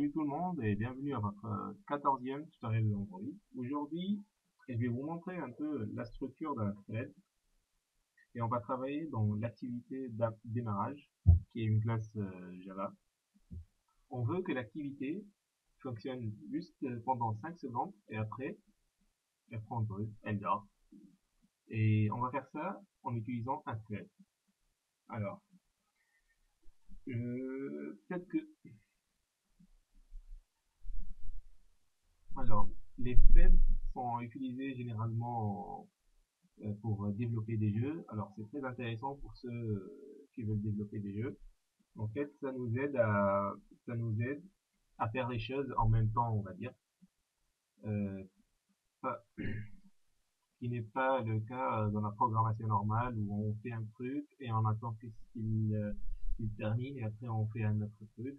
Salut tout le monde et bienvenue à votre 14e tutoriel d'Android. Aujourd'hui, je vais vous montrer un peu la structure d'un thread et on va travailler dans l'activité d'app démarrage qui est une classe Java. On veut que l'activité fonctionne juste pendant 5 secondes et après elle prend pause, elle dort. Et on va faire ça en utilisant un thread. Alors, peut-être que... Alors, les threads sont utilisés généralement pour développer des jeux. Alors c'est très intéressant pour ceux qui veulent développer des jeux. En fait, ça nous aide à faire les choses en même temps, on va dire. Euh, pas- qui n'est pas le cas dans la programmation normale où on fait un truc et on attend qu'il termine et après on fait un autre truc.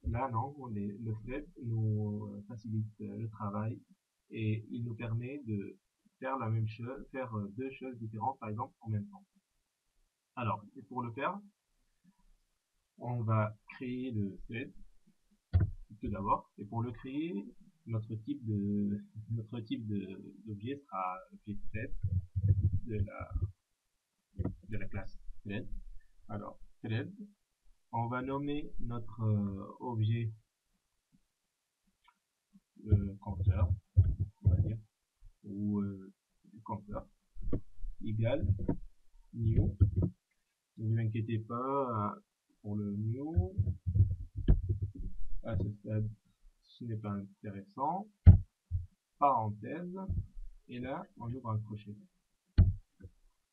Là, non, le thread nous facilite le travail et il nous permet de faire la même chose, faire deux choses différentes, par exemple, en même temps. Alors, et pour le faire, on va créer le thread tout d'abord. Et pour le créer, notre type d'objet sera l'objet thread de de la classe thread. Alors, thread, on va nommer notre objet compteur, on va dire, ou compteur, égal new. Ne vous inquiétez pas pour le new. À ce stade, ce n'est pas intéressant. Parenthèse. Et là, on ouvre un crochet.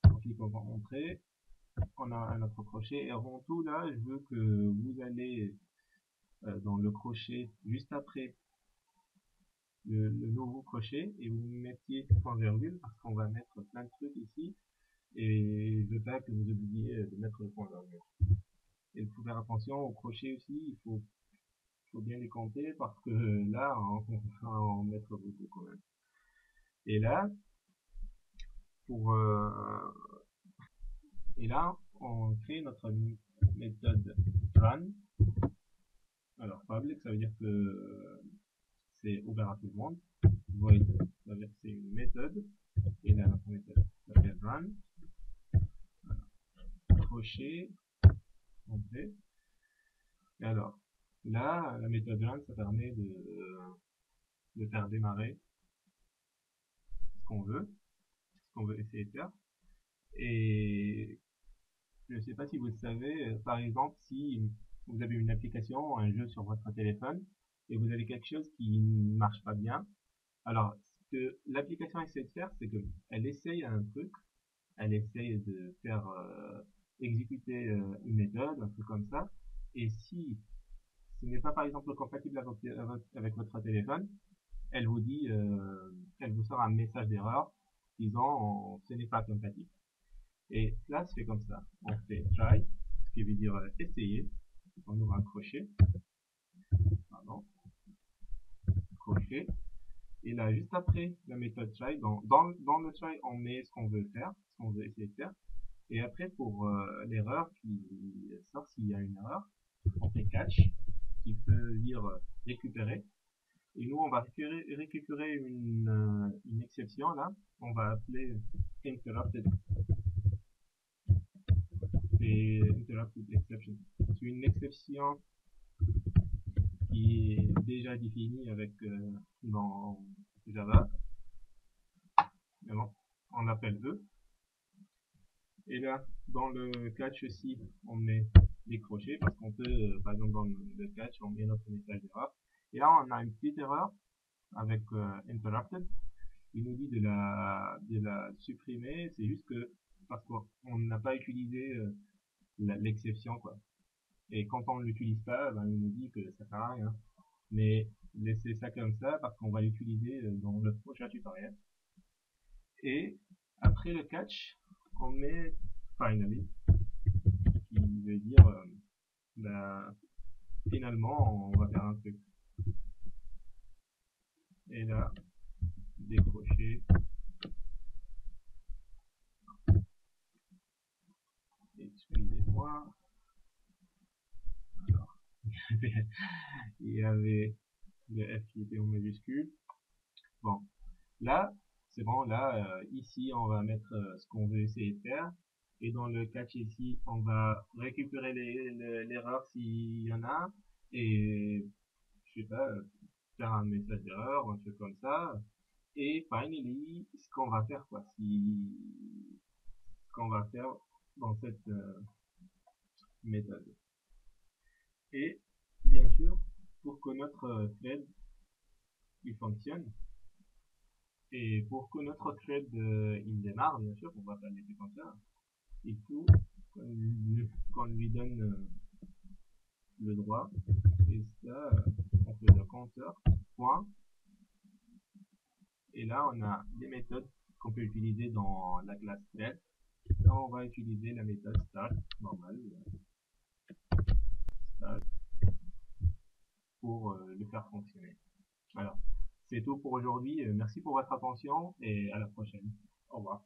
On clique en entrée. On a un autre crochet. Et avant tout, là, je veux que vous allez dans le crochet juste après le nouveau crochet et vous mettiez point virgule parce qu'on va mettre plein de trucs ici. Et je veux pas que vous oubliez de mettre le point virgule. Et il faut faire attention au crochet aussi. Faut bien les compter parce que là, on va en mettre beaucoup quand même. Et là, pour et là, on crée notre méthode run. Alors, public, ça veut dire que c'est ouvert à tout le monde. Void, ça veut dire que c'est une méthode. Et là, notre méthode s'appelle run. Voilà. Crochet, entrée. Et alors, là, la méthode run, ça permet de faire démarrer ce qu'on veut essayer de faire. Et je ne sais pas si vous le savez, par exemple, si vous avez une application, un jeu sur votre téléphone, et vous avez quelque chose qui ne marche pas bien, alors ce que l'application essaie de faire, c'est qu'elle essaye un truc, elle essaye de faire exécuter une méthode, un truc comme ça, et si ce n'est pas par exemple compatible avec votre téléphone, elle vous dit, elle vous sort un message d'erreur disant ce n'est pas compatible. Et là, se fait comme ça. On fait try, ce qui veut dire essayer. On ouvre un crochet. Pardon. Crochet. Et là, juste après la méthode try, dans le try, on met ce qu'on veut faire, ce qu'on veut essayer de faire. Et après, pour l'erreur qui sort, s'il y a une erreur, on fait catch, qui veut dire récupérer. Et nous, on va récupérer une exception là. On va appeler interrupted. C'est interrupted exception. C'est une exception qui est déjà définie avec dans Java. Mais bon, on l'appelle E. Et là, dans le catch aussi, on met des crochets parce qu'on peut, par exemple, dans le catch, on met notre message d'erreur. Et là, on a une petite erreur avec interrupted. Il nous dit de la supprimer. C'est juste que parce qu'on n'a pas utilisé l'exception, quoi. Et quand on ne l'utilise pas, ben, il nous dit que ça sert à rien. Mais laissez ça comme ça parce qu'on va l'utiliser dans le prochain tutoriel. Et après le catch, on met finally, qui veut dire ben, finalement on va faire un truc. Et là, décrocher. Excusez-moi. Alors, il y avait le F qui était en majuscule. Bon, là, c'est bon, là, ici, on va mettre ce qu'on veut essayer de faire. Et dans le catch ici, on va récupérer l'erreur s'il y en a. Et, je sais pas, faire un message d'erreur, un truc comme ça. Et finally, ce qu'on va faire, quoi, ce qu'on va faire dans cette méthode. Et, bien sûr, pour que notre thread, il fonctionne, et pour que notre thread, il démarre, bien sûr, on va pas le laisser comme ça. Il faut qu'on lui donne le droit. Et ça, on fait le compteur, point. Et là, on a des méthodes qu'on peut utiliser dans la classe thread. Là, on va utiliser la méthode start, normale, start, pour le faire fonctionner. Alors, c'est tout pour aujourd'hui. Merci pour votre attention et à la prochaine. Au revoir.